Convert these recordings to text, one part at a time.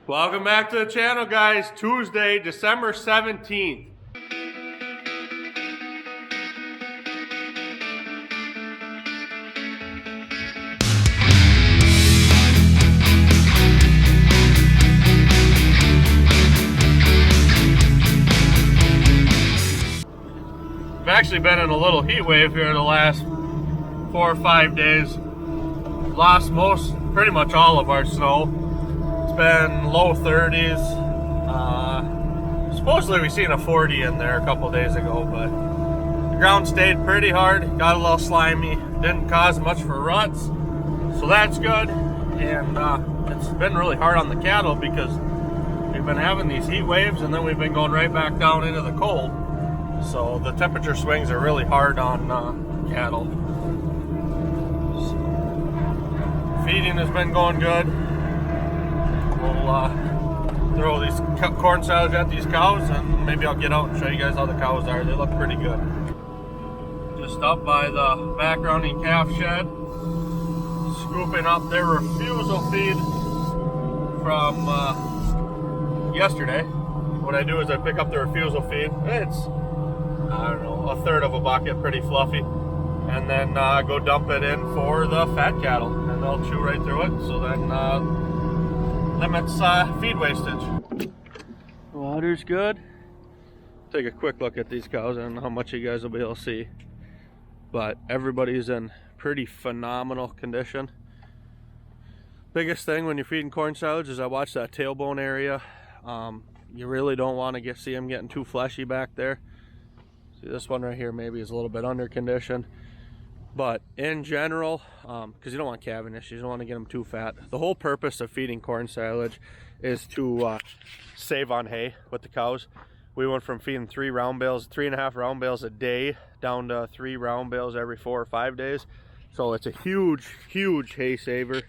Welcome back to the channel, guys. Tuesday, December 17th. We've actually been in a little heat wave here the last 4 or 5 days. Lost pretty much all of our snow. It's been low 30s. Supposedly we seen a 40 in there a couple days ago, but the ground stayed pretty hard, got a little slimy, didn't cause much for ruts, so that's good. And it's been really hard on the cattle because we've been having these heat waves and then we've been going right back down into the cold. So the temperature swings are really hard on cattle. So, feeding has been going good. We'll throw these corn silage at these cows and maybe I'll get out and show you guys how the cows are. They look pretty good. Just up by the backgrounding calf shed, scooping up their refusal feed from yesterday. What I do is I pick up the refusal feed. It's, I don't know, a third of a bucket, pretty fluffy, and then go dump it in for the fat cattle and they'll chew right through it, so then limits feed wastage. Water's good. Take a quick look at these cows. I don't know how much you guys will be able to see, but everybody's in pretty phenomenal condition. Biggest thing when you're feeding corn silage is I watch that tailbone area. You really don't want to see them getting too fleshy back there. See, this one right here maybe is a little bit under condition, but in general, because you don't want calving issues, you don't want to get them too fat. The whole purpose of feeding corn silage is to save on hay with the cows. We went from feeding 3.5 round bales a day down to 3 round bales every 4 or 5 days. So it's a huge hay saver.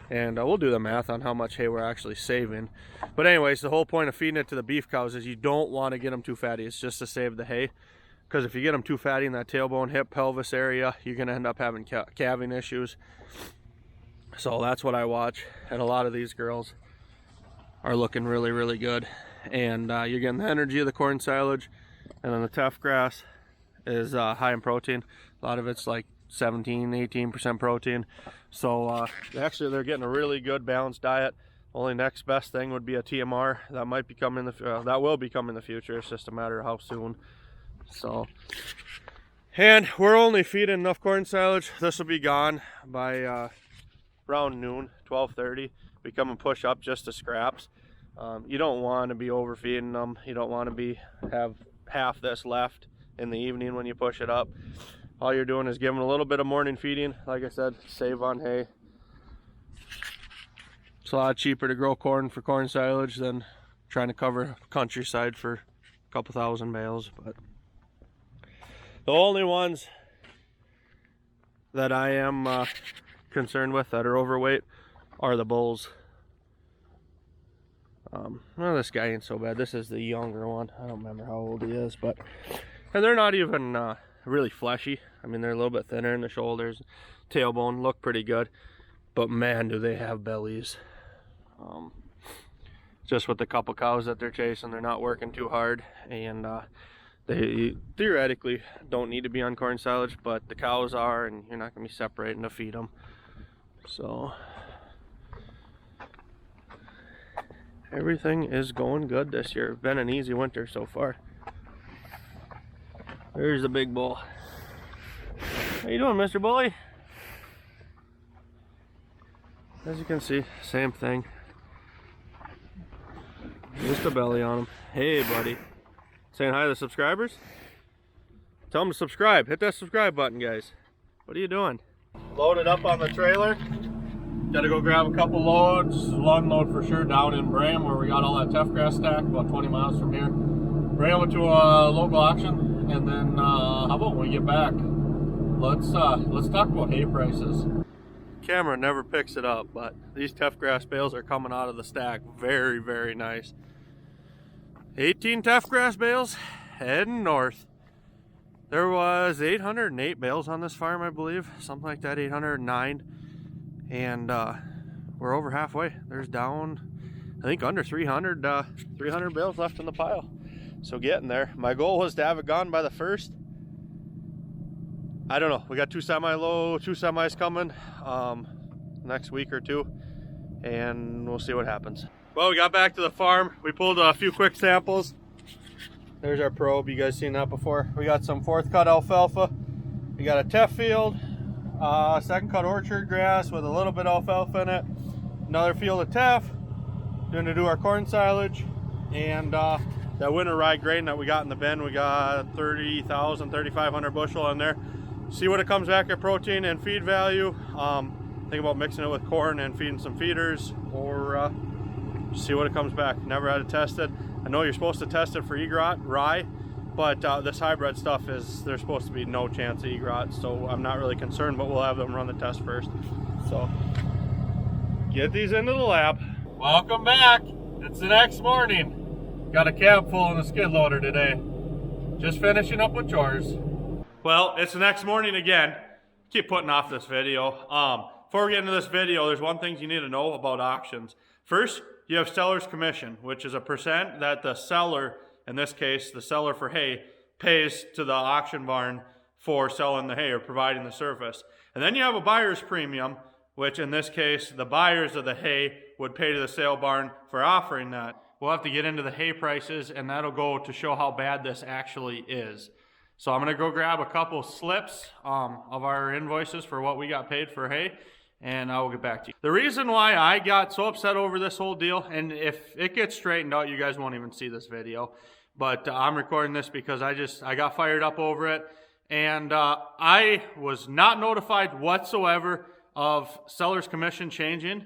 And we'll do the math on how much hay we're actually saving. But anyways, the whole point of feeding it to the beef cows is you don't want to get them too fatty. It's just to save the hay. Because if you get them too fatty in that tailbone, hip, pelvis area, you're going to end up having calving issues. So that's what I watch. And a lot of these girls are looking really, really good. And you're getting the energy of the corn silage. And then the tough grass is high in protein. A lot of it's like 17-18% protein. So actually they're getting a really good balanced diet. Only next best thing would be a TMR. That might become that will become in the future. It's just a matter of how soon. So, and we're only feeding enough corn silage. This will be gone by around noon, 12:30. We come and push up just the scraps. You don't want to be overfeeding them. You don't want to have half this left in the evening when you push it up. All you're doing is giving a little bit of morning feeding. Like I said, save on hay. It's a lot cheaper to grow corn for corn silage than trying to cover countryside for a couple thousand bales. But the only ones that I am concerned with that are overweight are the bulls. Well, this guy ain't so bad. This is the younger one. I don't remember how old he is, and they're not even really fleshy. I mean, they're a little bit thinner in the shoulders, tailbone, look pretty good, but man, do they have bellies. Just with the couple cows that they're chasing, they're not working too hard, and they theoretically don't need to be on corn silage, but the cows are, and you're not going to be separating to feed them. So everything is going good this year. It's been an easy winter so far. There's the big bull. How you doing, Mr. Bully? As you can see, same thing. Just a belly on him. Hey, buddy. Saying hi to the subscribers? Tell them to subscribe. Hit that subscribe button, guys. What are you doing? Loaded up on the trailer. Got to go grab a couple loads. One load for sure down in Bram, where we got all that tough grass stacked, about 20 miles from here. Bring it to a local auction, and then how about when we get back? Let's talk about hay prices. Camera never picks it up, but these tough grass bales are coming out of the stack very, very nice. 18 tough grass bales heading north. There was 808 bales on this farm, I believe, something like that, 809, and we're over halfway. There's down I think under 300 bales left in the pile. So getting there. My goal was to have it gone by the 1st. I don't know. We got 2 semis coming next week or 2, and we'll see what happens. Well, we got back to the farm. We pulled a few quick samples. There's our probe. You guys seen that before? We got some 4th cut alfalfa. We got a teff field, 2nd cut orchard grass with a little bit of alfalfa in it. Another field of teff. Going to do our corn silage, and that winter rye grain that we got in the bin. We got 3,500 bushel in there. See what it comes back at protein and feed value. Think about mixing it with corn and feeding some feeders, or see what it comes back. Never had it tested. I know you're supposed to test it for egret rye, but this hybrid stuff there's supposed to be no chance of egret, so I'm not really concerned, but we'll have them run the test first. So get these into the lab. Welcome back. It's the next morning. Got a cab full in the skid loader today. Just finishing up with chores. Well, it's the next morning again. Keep putting off this video. Before we get into this video, there's one thing you need to know about auctions. First, you have seller's commission, which is a percent that the seller, in this case, the seller for hay, pays to the auction barn for selling the hay or providing the service. And then you have a buyer's premium, which in this case, the buyers of the hay would pay to the sale barn for offering that. We'll have to get into the hay prices, and that'll go to show how bad this actually is. So I'm gonna go grab a couple slips of our invoices for what we got paid for hay, and I will get back to you. The reason why I got so upset over this whole deal, and if it gets straightened out, you guys won't even see this video, but I'm recording this because I got fired up over it, and I was not notified whatsoever of seller's commission changing,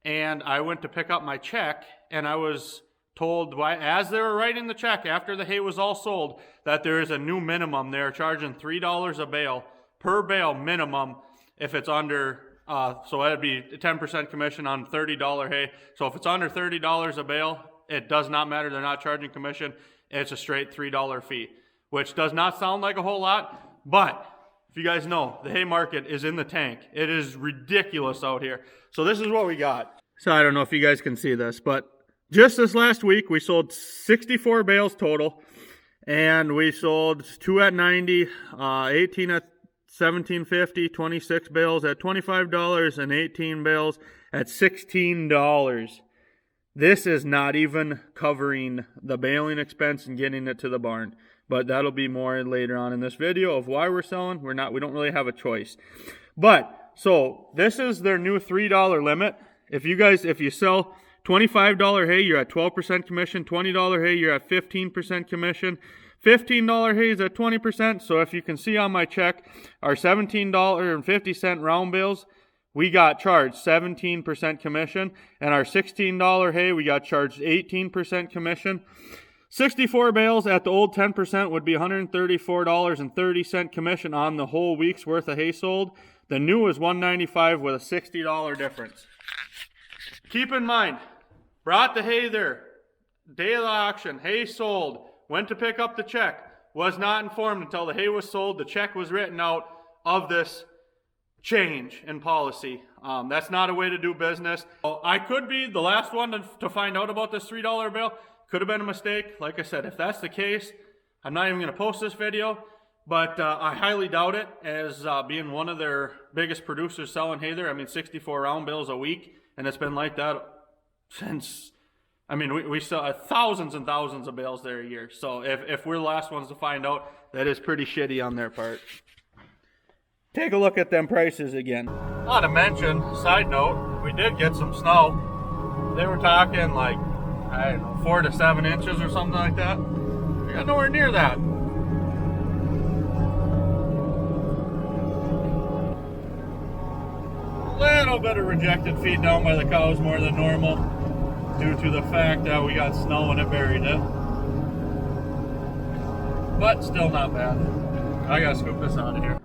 and I went to pick up my check, and I was told as they were writing the check after the hay was all sold that there is a new minimum. They're charging $3 a bale per bale minimum if it's under, so that'd be 10% commission on $30 hay. So if it's under $30 a bale, it does not matter. They're not charging commission. It's a straight $3 fee, which does not sound like a whole lot, but if you guys know, the hay market is in the tank. It is ridiculous out here. So this is what we got. So I don't know if you guys can see this, but just this last week, we sold 64 bales total, and we sold 2 at 90, 18 at $17.50, 26 bales at $25, and 18 bales at $16. This is not even covering the baling expense and getting it to the barn, but that'll be more later on in this video of why we're selling. We don't really have a choice. But so this is their new $3 limit. If you sell $25 hay, you're at 12% commission. $20 hay, you're at 15% commission. $15 hay is at 20%. So if you can see on my check, our $17.50 round bales, we got charged 17% commission. And our $16 hay, we got charged 18% commission. 64 bales at the old 10% would be $134.30 commission on the whole week's worth of hay sold. The new is $195 with a $60 difference. Keep in mind, brought the hay there, day of the auction, hay sold, went to pick up the check, was not informed until the hay was sold, the check was written out of this change in policy. That's not a way to do business. I could be the last one to find out about this $3 bill. Could have been a mistake. Like I said, if that's the case, I'm not even going to post this video, but I highly doubt it, as being one of their biggest producers selling hay there. I mean, 64 round bales a week, and it's been like that since, I mean, we sell thousands and thousands of bales there a year. So if we're the last ones to find out, that is pretty shitty on their part. Take a look at them prices again. Not to mention, side note, we did get some snow. They were talking like, I don't know, 4 to 7 inches or something like that. We got nowhere near that. A little bit of rejected feed down by the cows more than normal, due to the fact that we got snow and it buried it. But still not bad. I gotta scoop this out of here.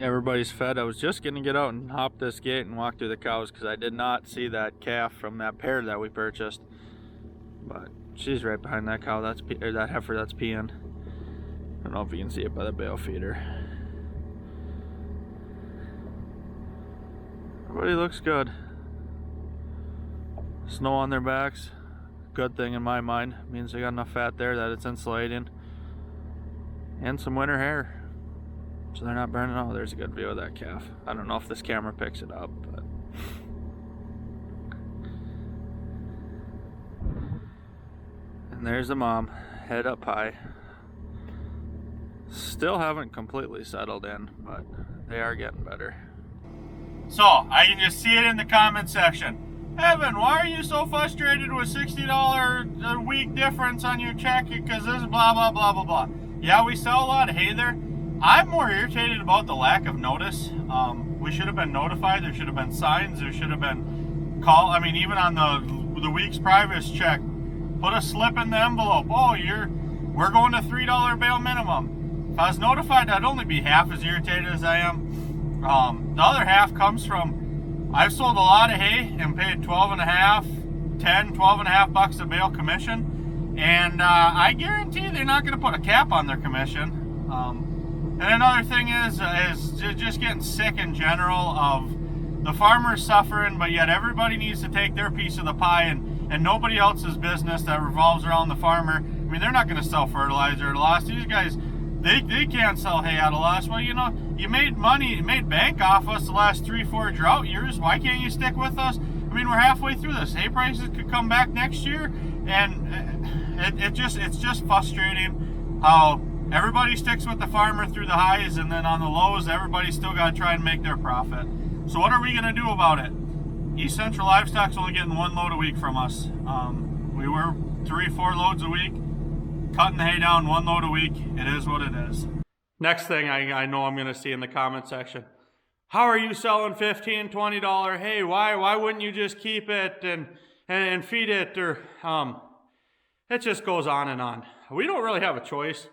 Everybody's fed. I was just gonna get out and hop this gate and walk through the cows because I did not see that calf from that pair that we purchased. But she's right behind that cow, that heifer that's peeing. I don't know if you can see it by the bale feeder. Everybody looks good. Snow on their backs. good thing in my mind. It means they got enough fat there that it's insulating. And some winter hair, so they're not burning. Oh, there's a good view of that calf. I don't know if this camera picks it up, but and there's the mom, head up high. Still haven't completely settled in, but they are getting better. So I can just see it in the comment section. Evan, why are you so frustrated with $60 a week difference on your check? Because this is blah blah blah blah blah. Yeah, we sell a lot of hay there. I'm more irritated about the lack of notice. We should have been notified. There should have been signs. There should have been call. I mean, even on the week's privates check, put a slip in the envelope. Oh, we're going to $3 bail minimum. If I was notified, I'd only be half as irritated as I am. The other half comes from I've sold a lot of hay and paid $12.5 a bale commission. And I guarantee they're not going to put a cap on their commission. And another thing is just getting sick in general of the farmers suffering, but yet everybody needs to take their piece of the pie, and nobody else's business that revolves around the farmer. I mean, they're not going to sell fertilizer at a loss. These guys, they can't sell hay at a loss. Well, you know, you made money, you made bank off us the last 3-4 drought years. Why can't you stick with us? I mean, we're halfway through this. Hay prices could come back next year, and it's just frustrating how everybody sticks with the farmer through the highs, and then on the lows, everybody's still got to try and make their profit. So what are we going to do about it? East Central Livestock's only getting 1 load a week from us. We were 3-4 loads a week, cutting the hay down 1 load a week. It is what it is. Next thing I know I'm going to see in the comment section. How are you selling $15, $20 hay? Why wouldn't you just keep it and feed it? Or it just goes on and on. We don't really have a choice.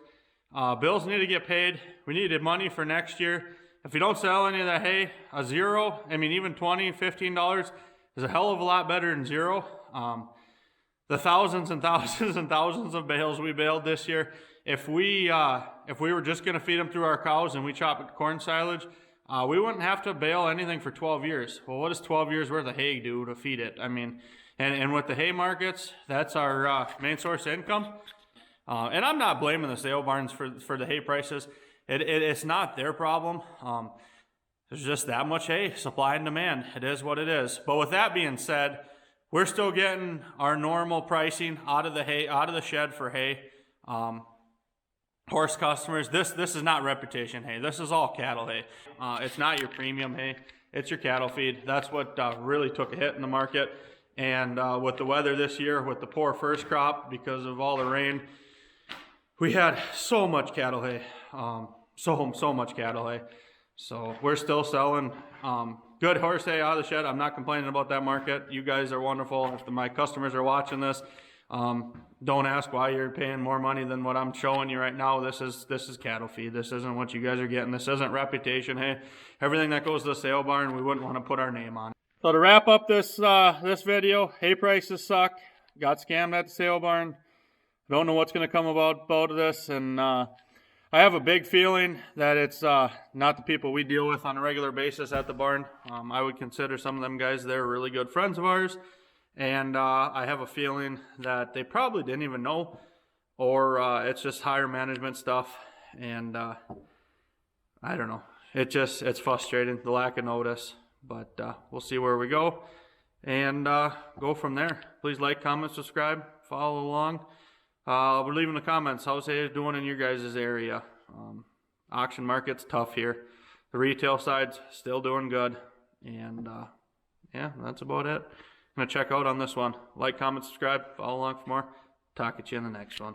Bills need to get paid. We needed money for next year. If you don't sell any of that hay, a zero, I mean, even $20, $15 is a hell of a lot better than zero. The thousands and thousands and thousands of bales we baled this year, if we were just going to feed them through our cows and we chop it to corn silage, we wouldn't have to bale anything for 12 years. Well, what does 12 years worth of hay do to feed it? I mean, and with the hay markets, that's our main source of income. And I'm not blaming the sale barns for the hay prices. It's not their problem. There's just that much hay, supply and demand. It is what it is. But with that being said, we're still getting our normal pricing out of the shed for hay. Horse customers, this is not reputation hay. This is all cattle hay. It's not your premium hay. It's your cattle feed. That's what really took a hit in the market. And with the weather this year, with the poor first crop because of all the rain, we had so much cattle hay, so much cattle hay. So we're still selling good horse hay out of the shed. I'm not complaining about that market. You guys are wonderful. If my customers are watching this, don't ask why you're paying more money than what I'm showing you right now. This is cattle feed. This isn't what you guys are getting. This isn't reputation hay. Everything that goes to the sale barn, we wouldn't want to put our name on it. So to wrap up this video, hay prices suck. Got scammed at the sale barn. Don't know what's going to come about this, and I have a big feeling that it's not the people we deal with on a regular basis at the barn. I would consider some of them guys, they're really good friends of ours, and I have a feeling that they probably didn't even know, or it's just higher management stuff, and I don't know. It's frustrating, the lack of notice, but we'll see where we go, and go from there. Please like, comment, subscribe, follow along. We're leaving the comments. How's hay doing in your guys' area? Auction market's tough here. The retail side's still doing good. And yeah, that's about it. I'm going to check out on this one. Like, comment, subscribe, follow along for more. Talk at you in the next one.